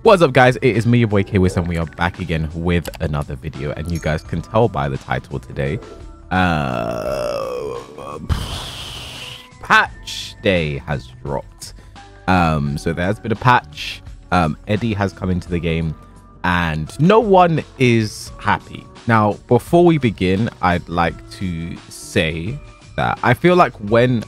What's up, guys? It is me, your boy Kwis, and we are back again with another video. And you guys can tell by the title today, patch day has dropped. So there has been a patch. Eddie has come into the game and no one is happy. Now, before we begin, I'd like to say that I feel like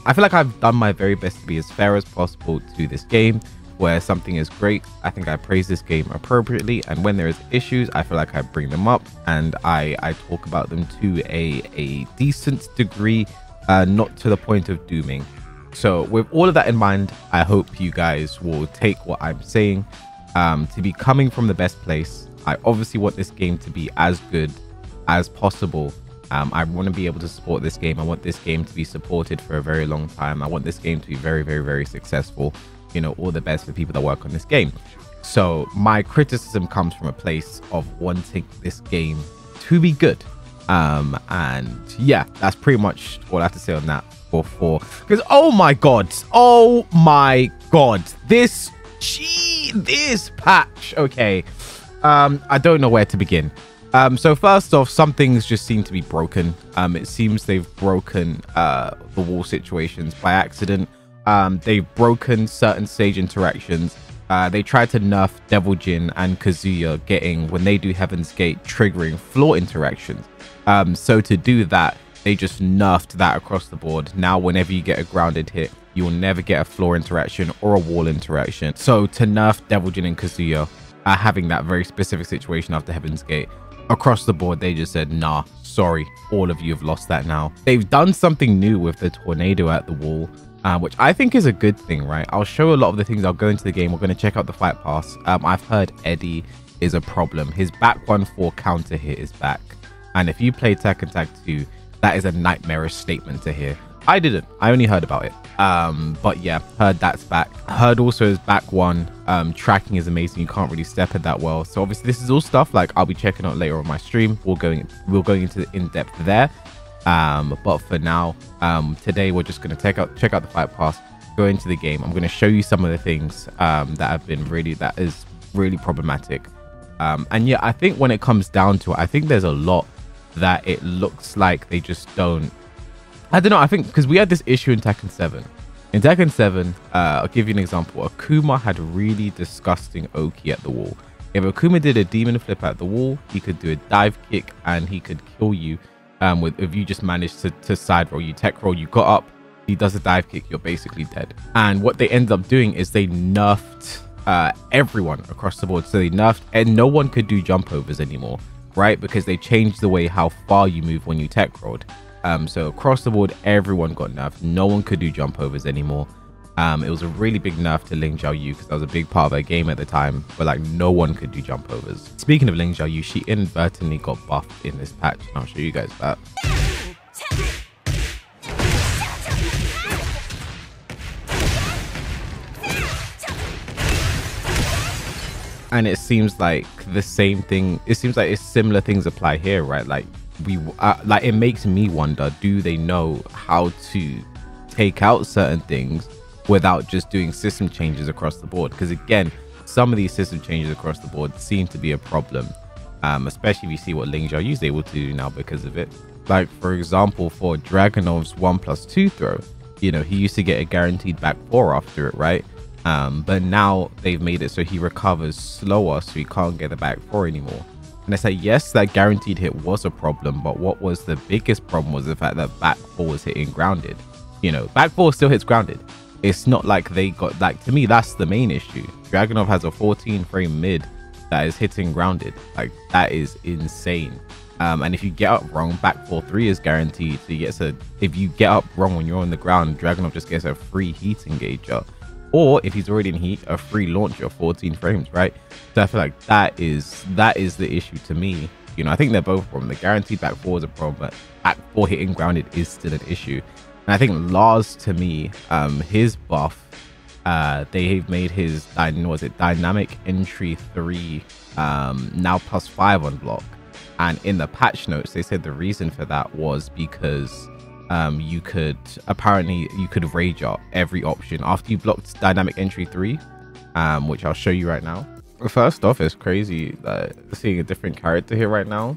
I've done my very best to be as fair as possible to this game. Where something is great, I think I praise this game appropriately, and when there is issues, I feel like I bring them up and I talk about them to a decent degree, not to the point of dooming. So with all of that in mind, I hope you guys will take what I'm saying to be coming from the best place. I obviously want this game to be as good as possible. I want to be able to support this game. I want this game to be supported for a very long time. I want this game to be very, very, very successful. You know, all the best for people that work on this game. So my criticism comes from a place of wanting this game to be good. And yeah, that's pretty much all I have to say on that for because oh my god, this patch. Okay, I don't know where to begin. So first off, some things just seem to be broken. It seems they've broken the wall situations by accident. They've broken certain stage interactions. They tried to nerf Devil Jin and Kazuya when they do Heaven's Gate, triggering floor interactions. So to do that, they just nerfed that across the board. Now, whenever you get a grounded hit, you will never get a floor interaction or a wall interaction. So to nerf Devil Jin and Kazuya, having that very specific situation after Heaven's Gate, across the board, they just said, nah, sorry, all of you have lost that now. They've done something new with the tornado at the wall. Which I think is a good thing, right? I'll show a lot of the things. I'll go into the game. We're going to check out the fight pass. I've heard Eddie is a problem. His back 1-4 counter hit is back. And if you play Tekken Tag 2, that is a nightmarish statement to hear. I didn't. I only heard about it. But yeah, heard that's back. Heard also his back 1 tracking is amazing. You can't really step it that well. So obviously this is all stuff like I'll be checking out later on my stream. We're going into the in-depth there. But for now, today we're just going to check out the fight pass, go into the game. I'm going to show you some of the things that is really problematic. And yeah, I think when it comes down to it, I think there's a lot that it looks like they just don't. I don't know. I think because we had this issue in Tekken 7. In Tekken 7, I'll give you an example. Akuma had really disgusting Oki at the wall. If Akuma did a demon flip at the wall, he could do a dive kick and he could kill you. If you just managed to side roll, you tech roll, you got up, he does a dive kick, you're basically dead. And what they ended up doing is they nerfed everyone across the board. So they nerfed, and no one could do jump overs anymore, right? Because they changed the way how far you move when you tech rolled. So across the board, everyone got nerfed. No one could do jump overs anymore. It was a really big nerf to Ling Xiaoyu because that was a big part of their game at the time, but like no one could do jump overs. Speaking of Ling Xiaoyu, she inadvertently got buffed in this patch. I'll show you guys that. And it seems like the same thing. It seems like similar things apply here, right? Like it makes me wonder: do they know how to take out certain things without just doing system changes across the board? Because again, some of these system changes across the board seem to be a problem, especially if you see what Ling Xiaoyu is able to do now because of it. Like for example, for Dragunov's 1+2 throw, you know, he used to get a guaranteed back 4 after it, right? But now they've made it so he recovers slower, so he can't get the back 4 anymore. And I say, yes, that guaranteed hit was a problem, but what was the biggest problem was the fact that back 4 was hitting grounded. You know, back 4 still hits grounded. It's not like they got, like, to me, that's the main issue. Dragunov has a 14 frame mid that is hitting grounded. Like, that is insane. And if you get up wrong, back 4-3 is guaranteed. So if you get up wrong when you're on the ground, Dragunov just gets a free heat engager. Or if he's already in heat, a free launcher, 14 frames, right? So I feel like that is the issue to me. You know, I think they're both a problem. The guaranteed back 4 is a problem, but back 4 hitting grounded is still an issue. And I think Lars, to me, his buff, they've made his dynamic entry 3 now +5 on block. And in the patch notes, they said the reason for that was because you could rage out every option after you blocked dynamic entry 3, which I'll show you right now. First off, it's crazy seeing a different character here right now.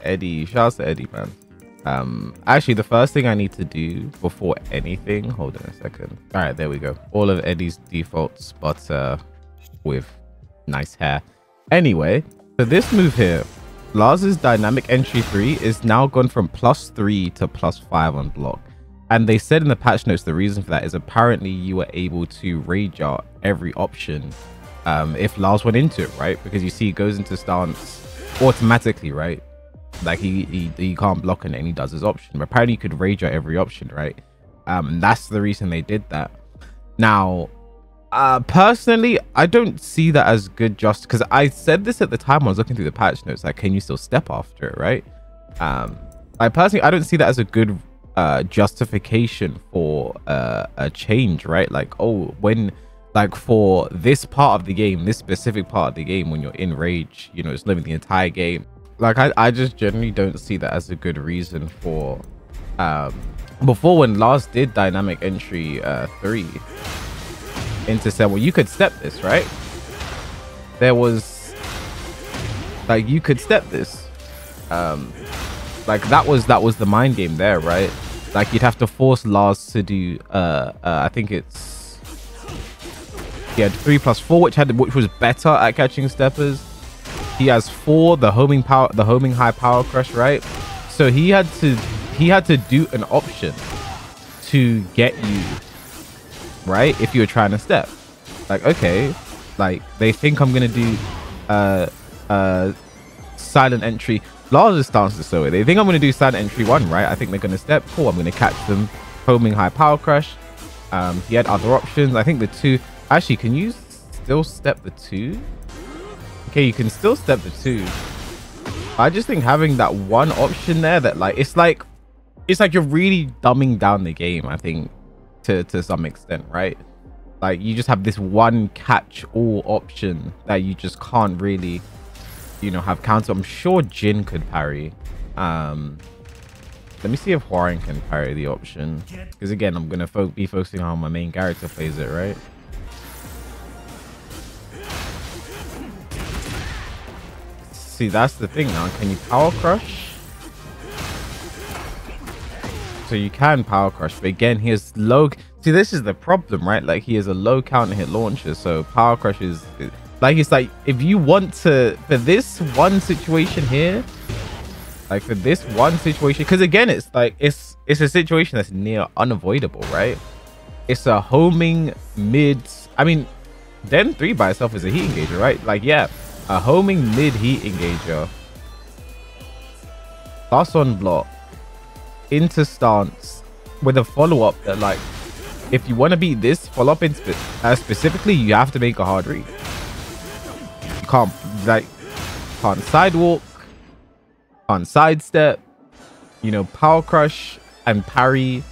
Eddie, shouts to Eddie, man. Actually, the first thing I need to do before anything, hold on a second. All right, there we go. All of Eddie's defaults, but with nice hair. Anyway, so this move here, Lars's dynamic entry 3 is now gone from +3 to +5 on block. And they said in the patch notes the reason for that is apparently you were able to rage art every option if Lars went into it, right? Because you see he goes into stance automatically, right? Like he can't block and then he does his option. But apparently you could rage art every option, right? That's the reason they did that. Now, personally, I don't see that as good, just because I said this at the time when I was looking through the patch notes, like, can you still step after it, right? I personally, I don't see that as a good justification for a change, right? Like, oh, when, like, for this part of the game, this specific part of the game, when you're in rage, you know, it's living the entire game. Like, I just generally don't see that as a good reason for before, when Lars did dynamic entry 3 into 7, well, you could step this, right? There was, like, you could step this, like that was the mind game there, right? Like, you'd have to force Lars to do I think it's, he had 3+4, which was better at catching steppers. He has 4, the homing high power crush, right? So he had to do an option to get you, right? If you were trying to step, like, okay, like, they think I'm gonna do silent entry. Lars' stance is so they think I'm gonna do silent entry 1, right? I think they're gonna step. Cool, I'm gonna catch them. Homing high power crush. He had other options. I think the 2. Actually, can you still step the 2? Okay, you can still step the 2. I just think having that one option there, that, like, it's like you're really dumbing down the game, I think, to some extent, right? Like, you just have this one catch all option that you just can't really, you know, have counter. I'm sure Jin could parry. Let me see if Hwoarang can parry the option, because again, I'm gonna be focusing on how my main character plays it, right? See, that's the thing now. Can you power crush? So you can power crush, but again, he has low. See, this is the problem, right? Like, he has a low counter hit launcher, so power crush is like, it's like, if you want to, for this one situation here, like, for this one situation, because again, it's like, it's a situation that's near unavoidable, right? It's a homing mid. I mean, Den 3 by itself is a heat engager, right? Like, yeah, a homing mid heat engager, plus on block, into stance with a follow-up that, like, if you want to beat this follow-up in specifically, you have to make a hard read. You can't, like, can't sidewalk, can't sidestep, you know, power crush and parry.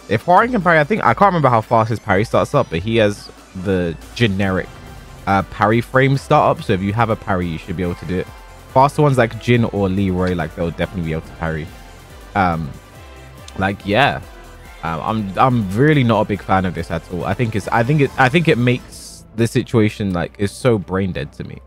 If Hwoarang can parry, I can't remember how fast his parry starts up, but he has the generic parry frame startup. So if you have a parry, you should be able to do it. Faster ones like Jin or Leroy, like, they'll definitely be able to parry. Like, yeah, I'm really not a big fan of this at all. I think it makes the situation, like, it's so brain dead to me.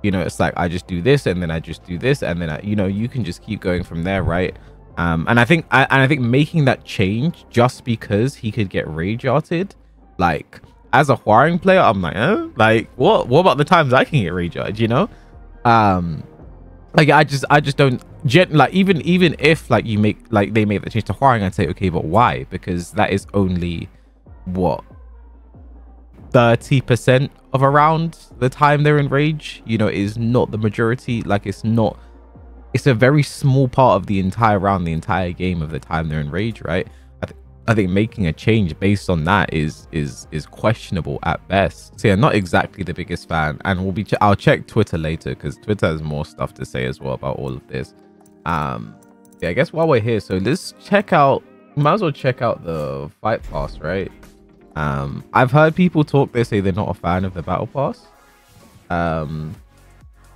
You know, it's like, I just do this and then I just do this and then you know, you can just keep going from there, right? And I think making that change just because he could get rage arted, like, as a Hwoarang player, I'm like, like, what about the times I can get rage arted, you know? Like, I just don't like, even if, like, you make, like, they make the change to Hwoarang, I'd say, okay, but why? Because that is only what, 30% of around the time they're in rage, you know, is not the majority. Like, it's a very small part of the entire round, the entire game of the time they're in rage, right? I think making a change based on that is questionable at best. So yeah, not exactly the biggest fan, and I'll check Twitter later, because Twitter has more stuff to say as well about all of this. Yeah, I guess while we're here, so let's check out, might as well check out the fight pass, right? I've heard people talk, they say they're not a fan of the battle pass.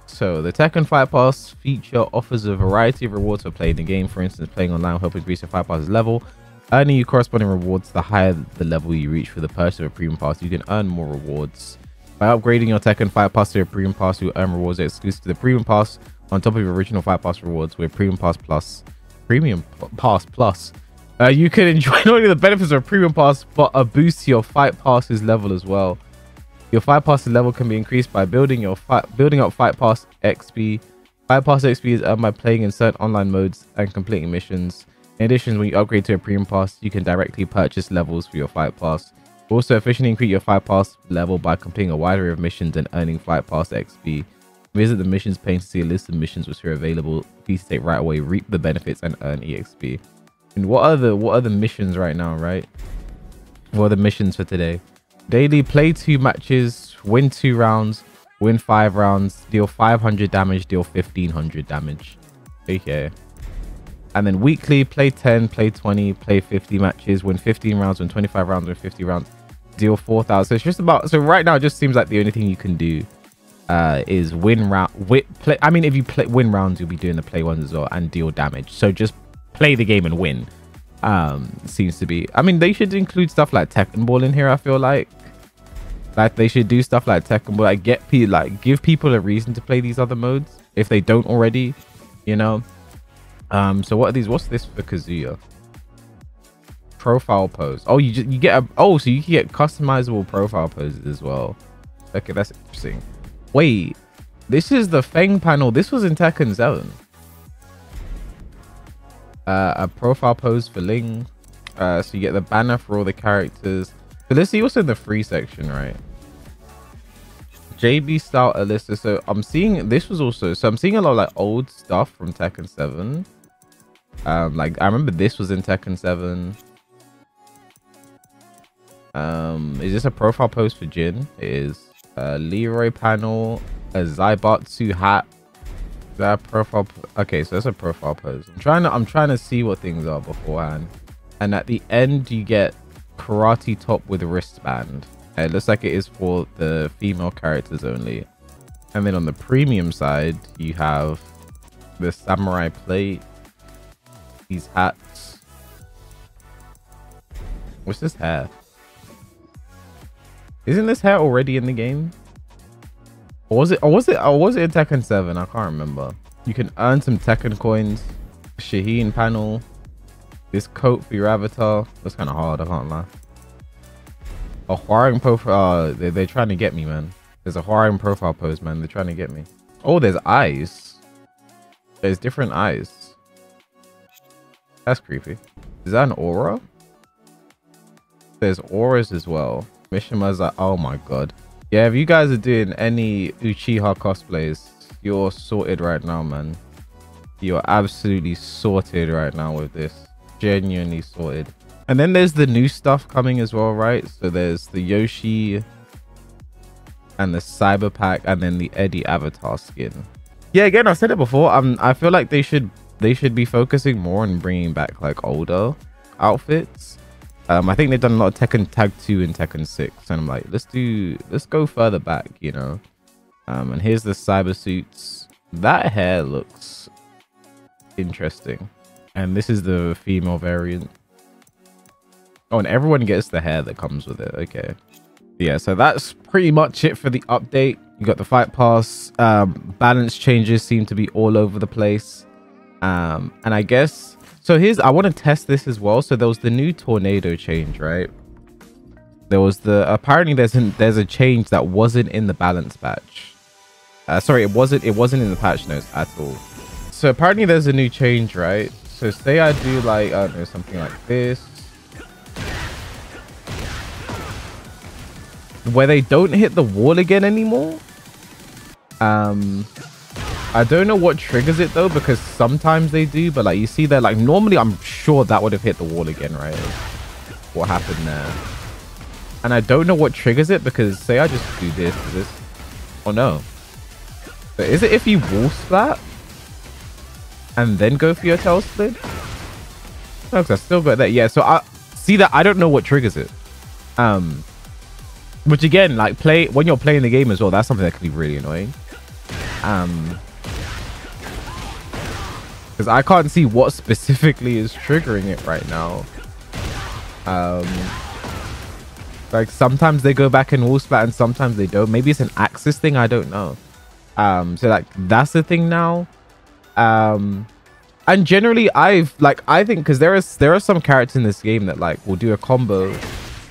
So the Tekken Fight Pass feature offers a variety of rewards for playing the game. For instance, playing online will help increase your Fight Pass's level, earning you corresponding rewards the higher the level you reach. For the purchase of a premium pass, you can earn more rewards By upgrading your Tekken Fight Pass to a Premium Pass, you'll earn rewards exclusive to the Premium Pass on top of your original Fight Pass rewards with Premium Pass Plus. You can enjoy not only the benefits of a Premium Pass, but a boost to your Fight Pass's level as well. Your Fight Pass's level can be increased by building up Fight Pass XP. Fight Pass XP is earned by playing in certain online modes and completing missions. In addition, when you upgrade to a Premium Pass, you can directly purchase levels for your Fight Pass. Also, efficiently increase your Fight Pass level by completing a wide array of missions and earning Fight Pass XP. Visit the missions page to see a list of missions which are available for you to take right away, reap the benefits, and earn EXP. And what are the missions right now, right? What are the missions for today? Daily: play 2 matches, win 2 rounds, win 5 rounds, deal 500 damage, deal 1500 damage. Okay. And then weekly: play 10, play 20, play 50 matches, win 15 rounds, win 25 rounds, win 50 rounds, deal 4,000. So it's just about, so right now it just seems like the only thing you can do is win round, play. I mean, if you win rounds, you'll be doing the play ones as well and deal damage. So just play the game and win. Seems to be. I mean, they should include stuff like Tekken Ball in here. I feel like they should do stuff like Tekken Ball, like give people a reason to play these other modes if they don't already, you know. So what are these? What's this for Kazuya? Profile pose. Oh, you get a, oh, so you can get customizable profile poses as well. Okay, that's interesting. Wait, this is the Feng panel. This was in Tekken 7. A profile pose for Ling. So you get the banner for all the characters. So let's see what's in the free section, right? JB style Alyssa. So I'm seeing this was also, so I'm seeing a lot of like old stuff from Tekken 7. Like I remember this was in Tekken 7. Is this a profile pose for Jin? It is. Leroy panel, a Zaibatsu hat. That profile. Okay, so that's a profile pose. I'm trying to see what things are beforehand. And at the end, you get karate top with wristband. It looks like it is for the female characters only. And then on the premium side, you have the samurai plate, these hats. What's this hair? Isn't this hair already in the game? Or was it in Tekken 7? I can't remember. You can earn some Tekken coins. Shaheen panel. This coat for your avatar. That's kind of hard, I can't lie. A Hwaring profile. They're trying to get me, man. There's a Hwaring profile pose, man. They're trying to get me. Oh, there's eyes. There's different eyes. That's creepy. Is that an aura? There's auras as well. Mishima's like, oh my god. Yeah, if you guys are doing any Uchiha cosplays, you're sorted right now, man. You're absolutely sorted right now with this. Genuinely sorted. And then there's the new stuff coming as well, right? So there's the Yoshi and the Cyber Pack, and then the Eddie avatar skin. Yeah, again, I've said it before. I feel like they should be focusing more on bringing back like older outfits. I think they've done a lot of Tekken Tag 2 and Tekken 6, and I'm like, let's go further back, you know. And here's the cyber suits. That hair looks interesting. And this is the female variant. Oh, and everyone gets the hair that comes with it. Okay. Yeah, so that's pretty much it for the update. You got the Fight Pass. Balance changes seem to be all over the place. And I guess, so I want to test this as well. So there was the new tornado change, right? There was apparently there's a change that wasn't in the balance patch. Sorry, it wasn't in the patch notes at all. So apparently there's a new change, right? So say I do like, I don't know, something like this, where they don't hit the wall again anymore. I don't know what triggers it though, because sometimes they do, but like you see there, like normally I'm sure that would have hit the wall again, right? What happened there? And I don't know what triggers it, because say I just do this. Oh no. But is it if you wall splat and then go for your tail split? No, because I still got that. Yeah, so I see that I don't know what triggers it. Which again, like when you're playing the game as well, that's something that can be really annoying. Because I can't see what specifically is triggering it right now. Like sometimes they go back in wall splat and sometimes they don't. Maybe it's an axis thing, I don't know. So like that's the thing now. And generally I think because there are some characters in this game that like will do a combo,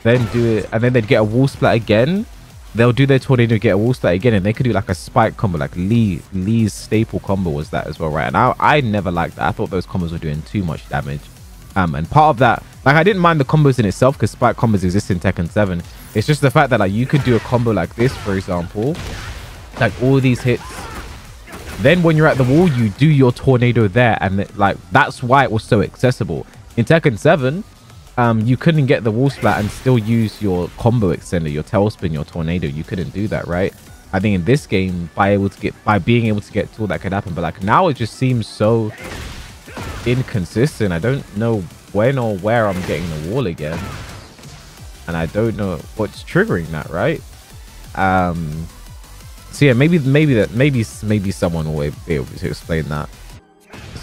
then do it, and then they'd get a wall splat again. They'll do their tornado, get a wall splat again, and they could do like a spike combo. Like Lee's staple combo was that as well, right? And I never liked that. I thought those combos were doing too much damage. And part of that, like I didn't mind the combos in itself because spike combos exist in Tekken 7. It's just the fact that like you could do a combo like this, for example, like all these hits. Then when you're at the wall, you do your tornado there, and like that's why it was so accessible. In Tekken 7, you couldn't get the wall splat and still use your combo extender, your tailspin, your tornado. You couldn't do that, right? I think in this game, by being able to get to all that could happen, but like now it just seems so inconsistent. I don't know when or where I'm getting the wall again, and I don't know what's triggering that, right? So yeah, maybe someone will be able to explain that.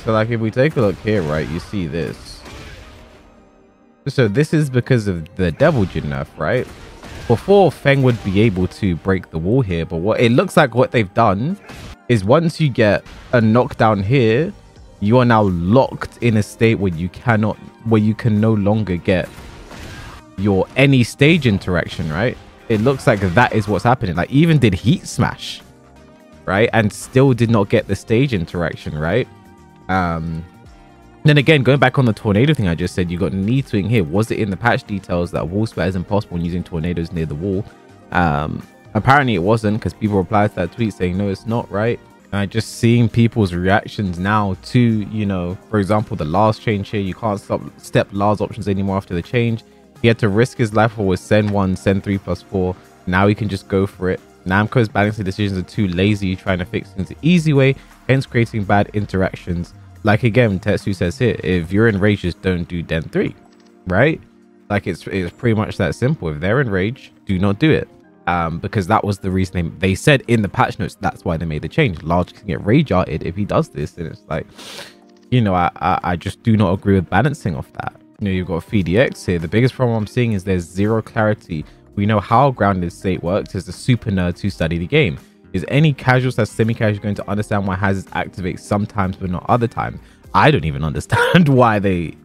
So like if we take a look here, right, you see this. So this is because of the Devil Jin nerf, right? Before, Feng would be able to break the wall here, but what it looks like what they've done is once you get a knockdown here, you are now locked in a state where you can no longer get your any stage interaction, right? It looks like that is what's happening. Like even did Heat Smash, right? And still did not get the stage interaction, right? Then again, going back on the tornado thing I just said, you got knee swing here. Was it in the patch details that wall splat is impossible when using tornadoes near the wall? Apparently it wasn't, because people replied to that tweet saying, no, it's not, right? And just seeing people's reactions now to, you know, for example, the Lars change here. You can't step Lars options anymore after the change. He had to risk his life for with Sen 1, Sen 3+4. Now he can just go for it. Namco's balancing decisions are too lazy, trying to fix things the easy way, hence creating bad interactions. Like again, Tetsu says here, if you're in rage, just don't do Den 3, right? Like it's pretty much that simple. If they're in rage, do not do it. Because that was the reason they said in the patch notes, that's why they made the change. Large can get rage arted if he does this. And it's like, you know, I just do not agree with balancing of that. You know, you've got FDX here. The biggest problem I'm seeing is there's zero clarity. We know how grounded state works as the super nerds who study the game. Is any casual / semi-casual going to understand why hazards activate sometimes but not other times? I don't even understand why they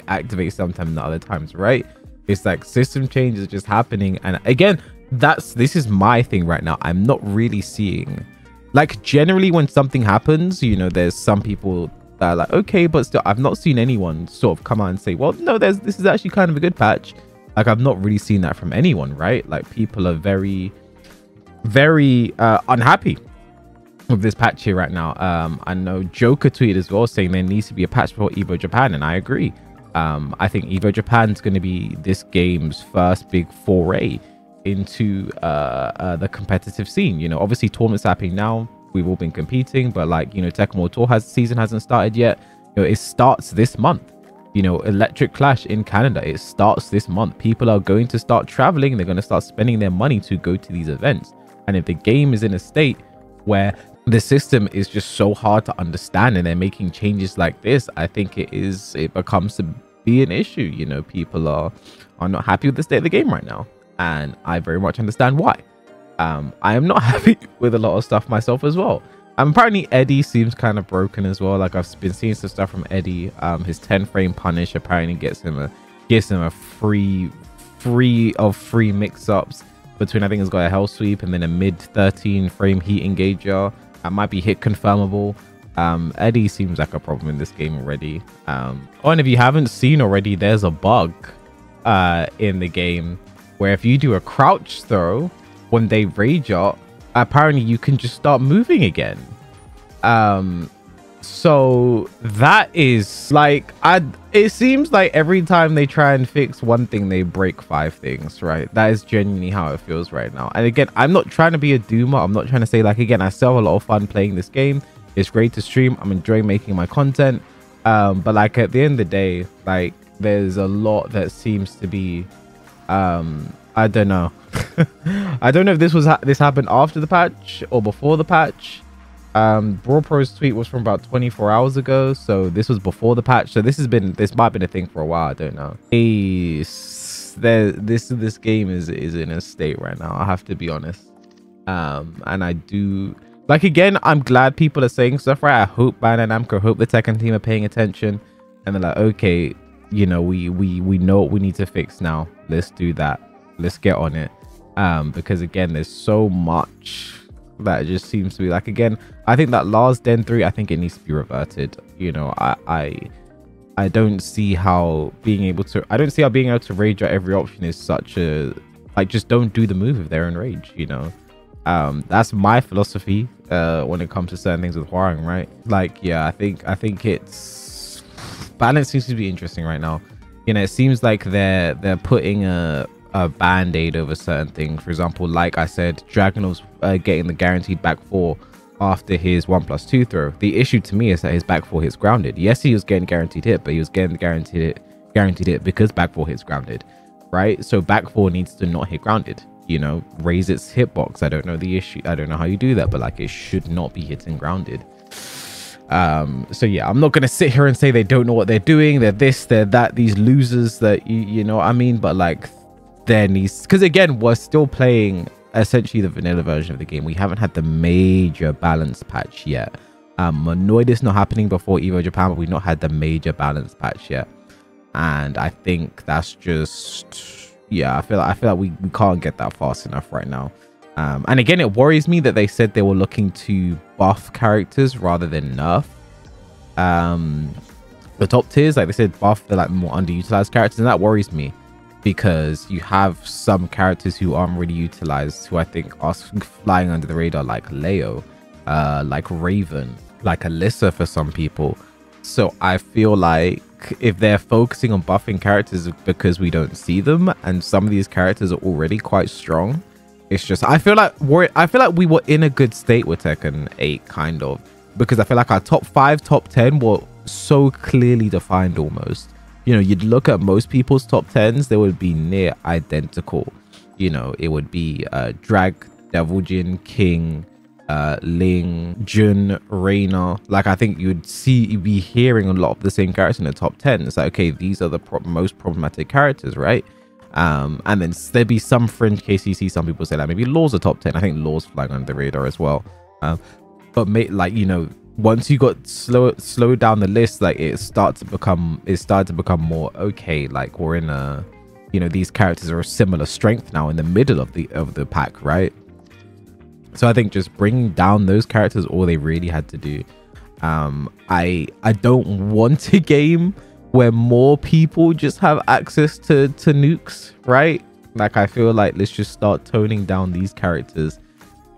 activate sometimes and not other times, right? It's like system changes just happening. And again, this is my thing right now. I'm not really seeing, like, generally when something happens, you know, there's some people that are like, okay, but still I've not seen anyone sort of come out and say, well, no, this is actually kind of a good patch. Like I've not really seen that from anyone, right? Like people are very unhappy with this patch here right now. I know Joker tweeted as well saying there needs to be a patch for Evo Japan, and I agree. I think Evo Japan's going to be this game's first big foray into the competitive scene. You know, obviously tournaments happening now, we've all been competing, but like, you know, Tekken World Tour season hasn't started yet. You know, it starts this month. You know, Electric Clash in Canada, it starts this month. People are going to start traveling. They're going to start spending their money to go to these events. And if the game is in a state where the system is just so hard to understand and they're making changes like this, I think it becomes to be an issue. You know, people are not happy with the state of the game right now, and I very much understand why. I am not happy with a lot of stuff myself as well. Apparently Eddie seems kind of broken as well. Like I've been seeing some stuff from Eddie. His 10 frame punish apparently gives him a free mix-ups between, I think it's got a hell sweep and then a mid 13 frame heat engager. That might be hit confirmable. Eddie seems like a problem in this game already. Oh, and if you haven't seen already, there's a bug in the game where if you do a crouch throw when they rage up, apparently you can just start moving again. So that is like, it seems like every time they try and fix one thing, they break 5 things, right? That is genuinely how it feels right now. And again, I'm not trying to be a doomer. I'm not trying to say, like, again, I still have a lot of fun playing this game. It's great to stream. I'm enjoying making my content. But like at the end of the day, like there's a lot that seems to be, I don't know. I don't know if this happened after the patch or before the patch. Brawl Pro's tweet was from about 24 hours ago, so this was before the patch. So this might have been a thing for a while. I don't know. this game is in a state right now, I have to be honest. And I do like, again, I'm glad people are saying stuff, right? I hope Bandai Namco, hope the Tekken team are paying attention, and they're like, okay, you know, we know what we need to fix now. Let's do that. Let's get on it. Because again, there's so much that just seems to be like, again, I think that Lars Den 3, I think it needs to be reverted. You know, I don't see how being able to rage at every option is such a, like, just don't do the move if they're in rage, you know. That's my philosophy when it comes to certain things with Hwoarang, right? Like, yeah, I think it's balance seems to be interesting right now. You know, it seems like they're putting a band-aid over certain things. For example, like I said, Dragunov's getting the guaranteed back 4 after his 1+2 throw. The issue to me is that his back 4 hits grounded. Yes, he was getting guaranteed hit, but he was getting guaranteed hit because back 4 hits grounded, right? So back 4 needs to not hit grounded, you know, raise its hitbox. I don't know the issue, I don't know how you do that, but like, it should not be hitting grounded. So yeah, I'm not gonna sit here and say they don't know what they're doing, they're this, they're that, these losers that you know what I mean, but like, there needs, because again, we're still playing essentially the vanilla version of the game. We haven't had the major balance patch yet. Annoyed it's not happening before Evo Japan, but we've not had the major balance patch yet, and I think that's just, yeah, I feel like we can't get that fast enough right now. And again, it worries me that they said they were looking to buff characters rather than nerf the top tiers. Like they said, buff the like more underutilized characters, and that worries me, because you have some characters who aren't really utilized, who I think are flying under the radar, like Leo, like Raven, like Alyssa for some people. So I feel like if they're focusing on buffing characters because we don't see them, and some of these characters are already quite strong, it's just, I feel like we were in a good state with Tekken 8, kind of, because I feel like our top 5, top 10 were so clearly defined almost. You know, you'd look at most people's top 10s, they would be near identical. You know, it would be Drag, Devil Jin, King, Ling, Jun, Reina. Like, I think you'd be hearing a lot of the same characters in the top 10. It's like, okay, these are the most problematic characters, right? And then there'd be some fringe case you see some people say that maybe Law's a top 10. I think Law's flying under the radar as well. But like, you know, once you got slow down the list, like it started to become more okay. Like, we're in a, you know, these characters are a similar strength now in the middle of the pack, right? So I think just bringing down those characters, all they really had to do. I don't want a game where more people just have access to nukes, right? Like, I feel like let's just start toning down these characters.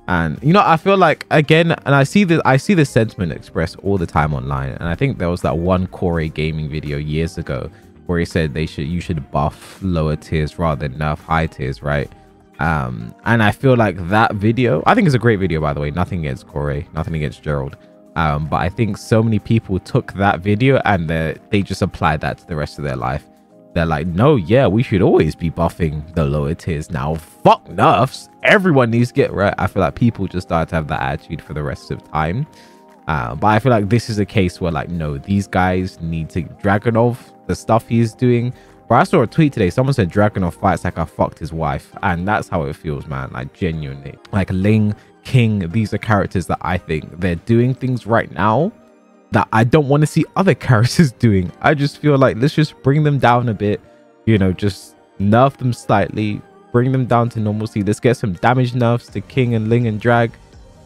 And you know, I feel like, again, and I see this sentiment expressed all the time online, and I think there was that one Corey Gaming video years ago where he said you should buff lower tiers rather than nerf high tiers, right? And I feel like that video, I think it's a great video, by the way, nothing against Corey, nothing against Gerald, but I think so many people took that video and they just applied that to the rest of their life. They're like, no, yeah, we should always be buffing the lower tiers now. Fuck nerfs. Everyone needs to get right. I feel like people just start to have that attitude for the rest of time. But I feel like this is a case where, like, no, these guys need to, Dragunov, the stuff he's doing. But I saw a tweet today. Someone said Dragunov fights like I fucked his wife. And that's how it feels, man. Like, genuinely. Like, Ling, King, these are characters that I think they're doing things right now that I don't want to see other characters doing. I just feel like let's just bring them down a bit, you know, just nerf them slightly, bring them down to normalcy. Let's get some damage nerfs to King and Ling and Drag.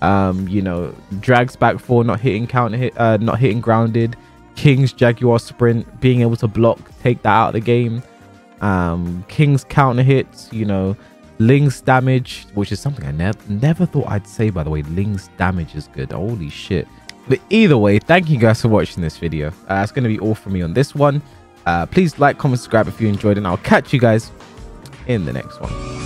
You know, Drag's back 4 not hitting not hitting grounded. King's Jaguar sprint, being able to block, take that out of the game. King's counter hits, you know, Ling's damage, which is something I never thought I'd say, by the way. Ling's damage is good. Holy shit. But either way, thank you guys for watching this video. That's going to be all from me on this one. Please like, comment, subscribe if you enjoyed, and I'll catch you guys in the next one.